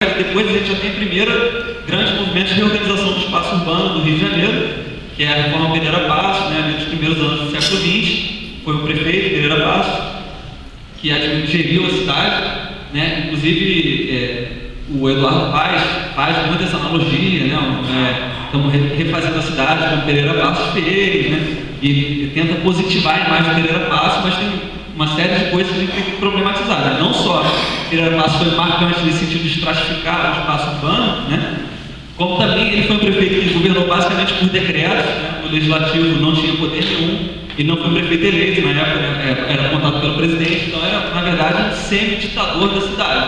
Depois a gente já tem a primeira grande movimento de reorganização do espaço urbano do Rio de Janeiro, que é a reforma Pereira Passos, né, nos primeiros anos do século XX. Foi o prefeito Pereira Passos que geriu a cidade, né? Inclusive o Eduardo Paes faz muita essa analogia, né? Estamos refazendo a cidade como Pereira Passos fez, né? E tenta positivar a imagem de Pereira Passos, mas tem uma série de coisas que a gente tem que problematizar, né? Não só Pereira Passos foi marcante nesse sentido de estratificar o espaço urbano, né? Como também ele foi um prefeito que governou basicamente por decretos, né? O legislativo não tinha poder nenhum, e não foi um prefeito eleito, na época, né? Era apontado pelo presidente, então era, na verdade, um semi-ditador da cidade.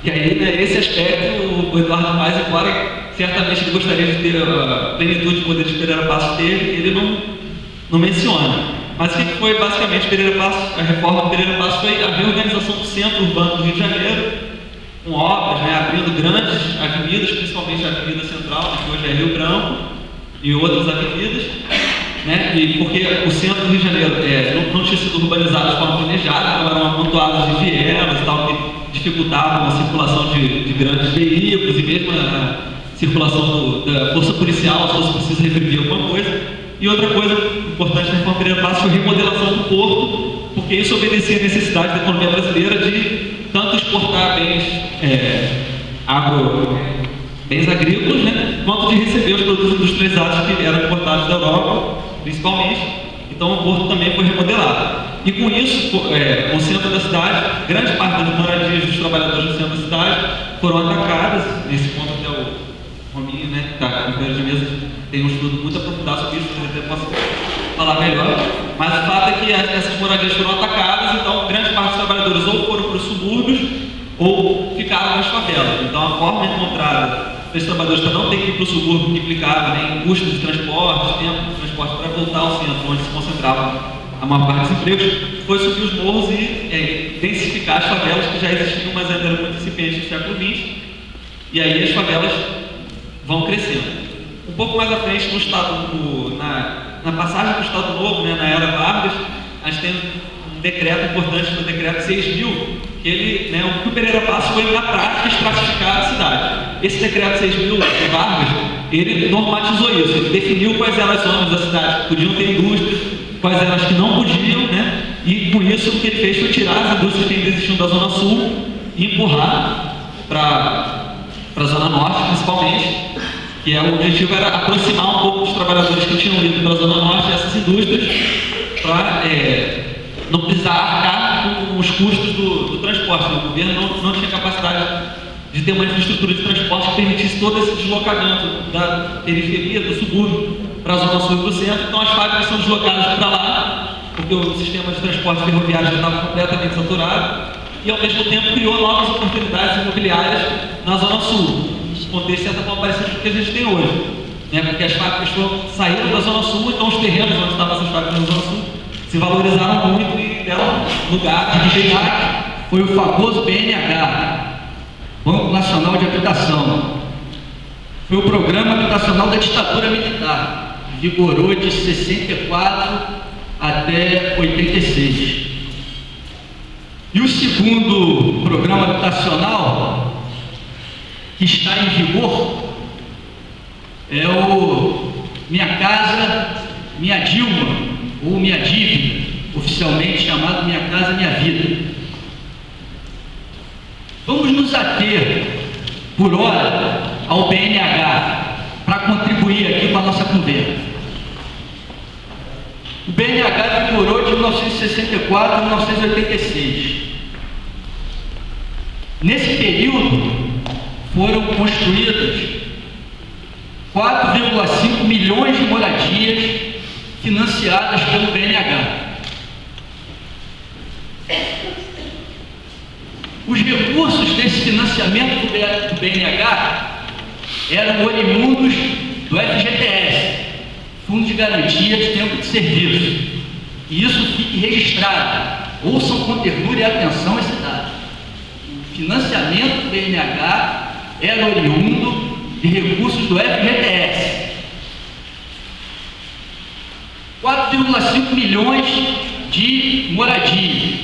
E aí, né, esse aspecto, o Eduardo Paes, embora certamente ele gostaria de ter a plenitude de poder de Pereira Passos teve, ele não menciona. Mas o que foi basicamente Pereira Passos? A reforma Pereira Passos foi a reorganização do centro urbano do Rio de Janeiro, com obras, né, abrindo grandes avenidas, principalmente a Avenida Central, que hoje é Rio Branco, e outras avenidas, né, e porque o centro do Rio de Janeiro não tinha sido urbanizado de forma planejada, então eram amontoadas de vielas e tal, que dificultavam a circulação de grandes veículos e mesmo a circulação da força policial, se fosse preciso reprimir alguma coisa. E outra coisa importante na reforma Pereira Passos foi a remodelação do porto, porque isso obedecia à necessidade da economia brasileira de tanto exportar bens agrícolas, né, quanto de receber os produtos industrializados que eram importados da Europa, principalmente. Então o porto também foi remodelado. E com isso, o centro da cidade, grande parte das moradias dos trabalhadores do centro da cidade foram atacadas. Nesse ponto até o Rominho, né, que está com o de mesa, tem um estudo muito aprofundado sobre isso, que eu até posso falar melhor. Mas o fato é que essas moradias foram atacadas, então grande parte dos trabalhadores ou foram para os subúrbios ou ficaram nas favelas. Então a forma encontrada para os trabalhadores para não ter que ir para o subúrbio, que implicava, né, em custos de transporte, tempo de transporte para voltar ao centro, onde se concentrava a maior parte dos empregos, foi subir os morros e densificar as favelas que já existiam, mas ainda eram muito incipientes no século XX. E aí as favelas vão crescendo. Um pouco mais à frente, na passagem do Estado Novo, né, na era Vargas, a gente tem um decreto importante, o decreto 6.000, que ele, né, o que o Pereira Passos foi na prática estratificar a cidade. Esse decreto 6.000 de Vargas, ele normatizou isso, ele definiu quais eram as zonas da cidade que podiam ter indústrias, quais eram as que não podiam, né, e com isso o que ele fez foi tirar as indústrias que ainda existiam da Zona Sul e empurrar para a Zona Norte, principalmente, que o objetivo era aproximar um pouco dos trabalhadores que tinham ido para a Zona Norte dessas indústrias, para não precisar arcar com os custos do transporte. O governo não tinha capacidade de ter uma infraestrutura de transporte que permitisse todo esse deslocamento da periferia, do subúrbio, para a Zona Sul e para o centro. Então as fábricas são deslocadas para lá, porque o sistema de transporte ferroviário já estava completamente saturado, e ao mesmo tempo criou novas oportunidades imobiliárias na Zona Sul. Contexto de certa forma parecido com o que a gente tem hoje, né? Porque as fábricas saíram da Zona Sul, então os terrenos onde estavam essas fábricas na Zona Sul se valorizaram muito e deram lugar a destaque. Foi o famoso BNH, Banco Nacional de Habitação. Foi o Programa Habitacional da Ditadura Militar, que vigorou de 64 até 86. E o segundo programa habitacional que está em vigor é o Minha Casa, Minha Dilma, ou Minha Dívida, oficialmente chamado Minha Casa, Minha Vida. Vamos nos ater, por hora, ao BNH, para contribuir aqui com a nossa conversa. O BNH vigorou de 1964 a 1986. Nesse período, foram construídas 4,5 milhões de moradias financiadas pelo BNH. Os recursos desse financiamento do BNH eram oriundos do FGTS, Fundo de Garantia de Tempo de Serviço. E isso fique registrado. Ouçam com ternura e atenção esse dado. O financiamento do BNH era oriundo de recursos do FGTS. 4,5 milhões de moradias.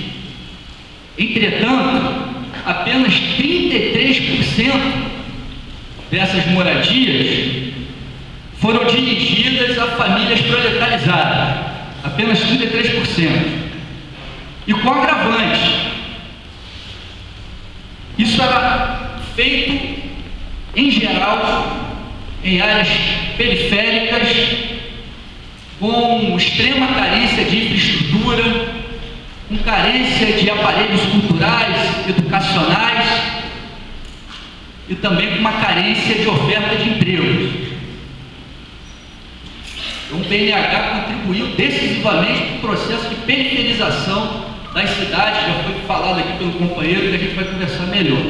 Entretanto, apenas 33% dessas moradias foram dirigidas a famílias proletarizadas, apenas 33%. E com agravante, isso era feito, em geral, em áreas periféricas, com extrema carência de infraestrutura, com carência de aparelhos culturais, educacionais e também com uma carência de oferta de empregos. Então, o BNH contribuiu decisivamente para o processo de periferização das cidades, já foi falado aqui pelo companheiro, que a gente vai conversar melhor.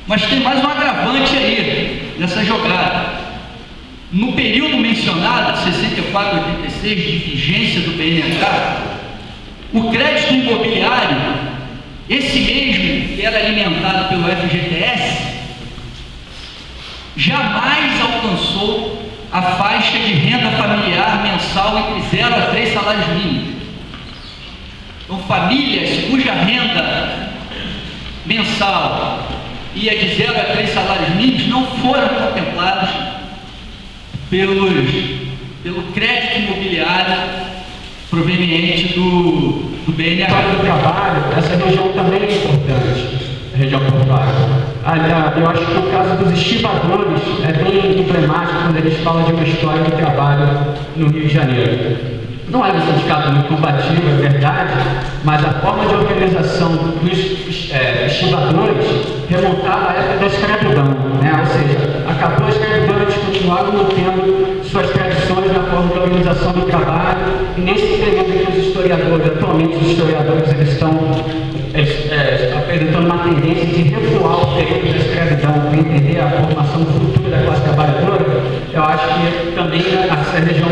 Mas tem mais um agravante aí, nessa jogada. No período mencionado, 64 a 86, de vigência do BNH, o crédito imobiliário, esse mesmo que era alimentado pelo FGTS, jamais alcançou a faixa de renda familiar mensal entre 0 a 3 salários mínimos. Então, famílias cuja renda mensal ia de 0 a 3 salários mínimos não foram contemplados pelo crédito imobiliário proveniente do BNH. Para o trabalho, essa região também é importante, a região portuária. Eu acho que o caso dos estivadores é bem emblemático quando a gente fala de uma história de trabalho no Rio de Janeiro. Não era um sindicato muito combativo, é verdade, mas a forma de organização dos estivadores remontava à época da escravidão, né? Ou seja, acabou a escravidão, eles continuaram mantendo suas tradições na forma de organização do trabalho, e nesse período que os historiadores, atualmente os historiadores, eles estão apresentando uma tendência de recuar o período da escravidão para entender a formação futura da classe trabalhadora. Eu acho que também essa região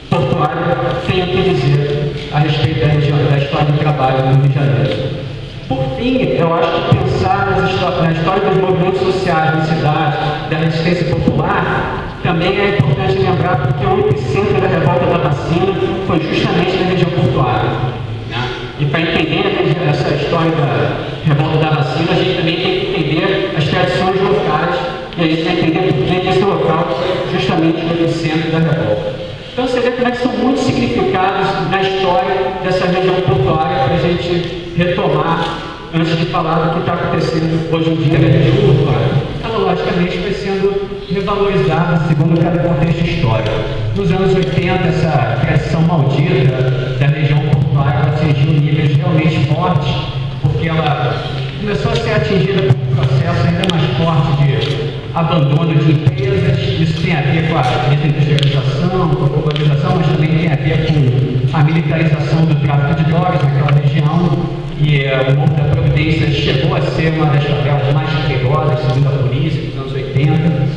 portuária tem o que dizer a respeito da história do trabalho no Rio de Janeiro. Por fim, eu acho que pensar na história dos movimentos sociais na cidade, da resistência popular, também é importante lembrar porque o epicentro da revolta da vacina foi justamente na região portuária, né? E para entender essa história da revolta da vacina, a gente também tem que entender as tradições locais, e a gente tem que entender por que esse local foi justamente o epicentro da revolta. Então você vê como é que são muitos significados na história dessa região portuária para a gente retomar antes de falar do que está acontecendo hoje em dia na região portuária. Ela logicamente foi sendo revalorizada segundo cada contexto histórico. Nos anos 80, essa tradição maldita da região portuária atingiu níveis realmente fortes, porque ela começou a ser atingida por um processo ainda mais forte de abandono de empresas. Isso tem a ver com a desindustrialização, com a globalização, mas também tem a ver com a militarização do tráfico de drogas naquela região. E o Morro da Providência chegou a ser uma das favelas mais perigosas, segundo a polícia, nos anos 80.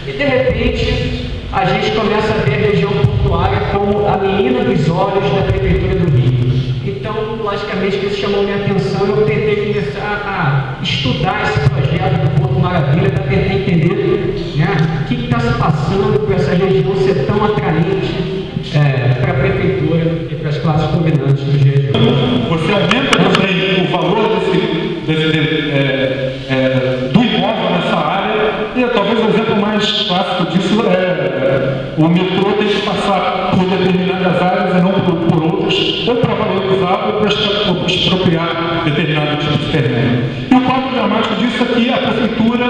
E de repente a gente começa a ver a região portuária como a menina dos olhos da Prefeitura do Rio. Então, logicamente, que isso chamou minha atenção e eu tentei começar a estudar esse projeto do Porto Maravilha para tentar entender, né, o que está se passando com essa região ser tão atraente para a Prefeitura e para as classes dominantes do dia de hoje. Você aumenta também o valor do imóvel nessa área, e talvez o exemplo mais clássico disso é o metrô tem que passar por determinadas áreas e não por outras, ou para valorizar ou para expropriar determinado tipo de terreno. E o quadro dramático disso é que a Prefeitura,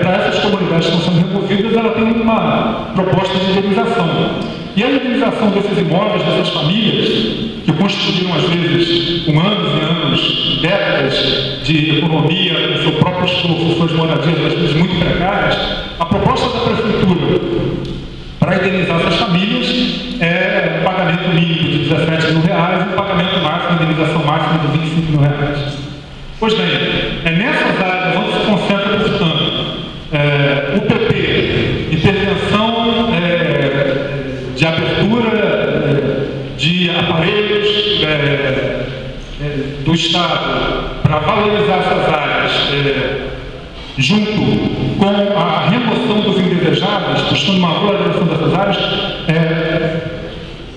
para essas comunidades que estão sendo removidas, ela tem uma proposta de indenização. E a indenização desses imóveis, dessas famílias, que constituíram às vezes anos e anos, décadas de economia, com seu próprio esforço, suas moradias às vezes muito precárias, a proposta da Prefeitura para indenizar essas famílias é um pagamento mínimo de R$17 mil e um pagamento máximo, indenização máxima de R$25 mil. Pois bem, é nessas áreas onde se concentra, portanto, o PP, intervenção de abertura de aparelhos do Estado para valorizar essas áreas, junto com a remoção dos indesejáveis, buscando uma valorização dessas áreas,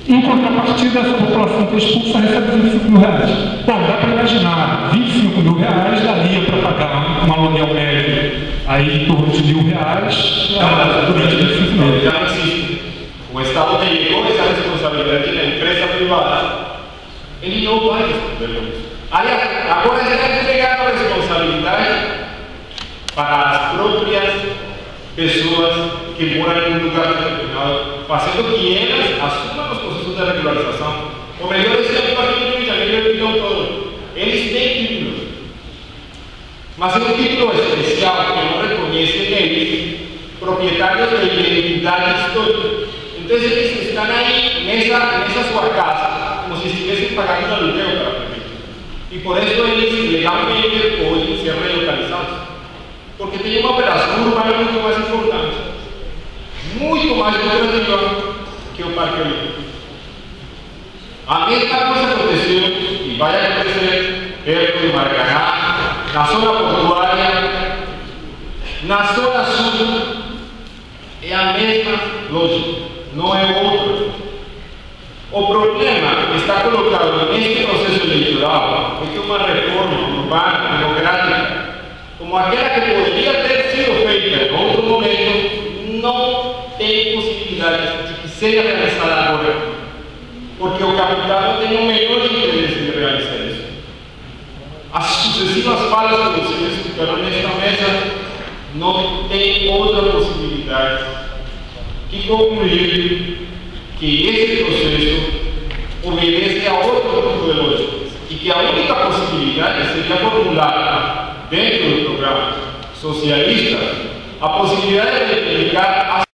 em contrapartida, essa população que é expulsa recebe R$25 mil. Bom, dá para imaginar, R$25 mil daria para pagar um aluguel médio aí em torno de R$1.000 durante 25 meses. Já não existe. O Estado delegou essa responsabilidade na empresa privada. Ele não vai responder por isso. Aliás, agora já está entregando a responsabilidade para as próprias pessoas que moram em um lugar determinado, fazendo que elas assumam os processos de regularização. O melhor exemplo aqui no Rio de Janeiro é o Rio todo. Eles têm títulos, mas é um título especial que não reconhece neles proprietários de identidade histórica. Então eles estão aí nessa sua casa, como se estivessem pagando um aluguel para a prefeitura. E por isso eles legalmente podem ser relocalizados. Porque tem uma operação urbana muito mais importante, muito mais lucrativa que o Parque Olímpico. A mesma coisa aconteceu e vai acontecer perto de Maracanã, na zona portuária, na zona sul. É a mesma lógica, não é outra. O problema está colocado neste processo eleitoral é que uma reforma urbana, democrática, como aquela que poderia ter sido feita em outro momento, não tem possibilidade de que seja realizada agora, porque o capital tem o melhor interesse de realizar isso. As sucessivas falas que vocês escutaram nesta mesa não tem outra possibilidade que concluir que esse processo obedece a outro tipo de lógica e que a única possibilidade seria formular dentro do programa socialista a possibilidade de dedicar a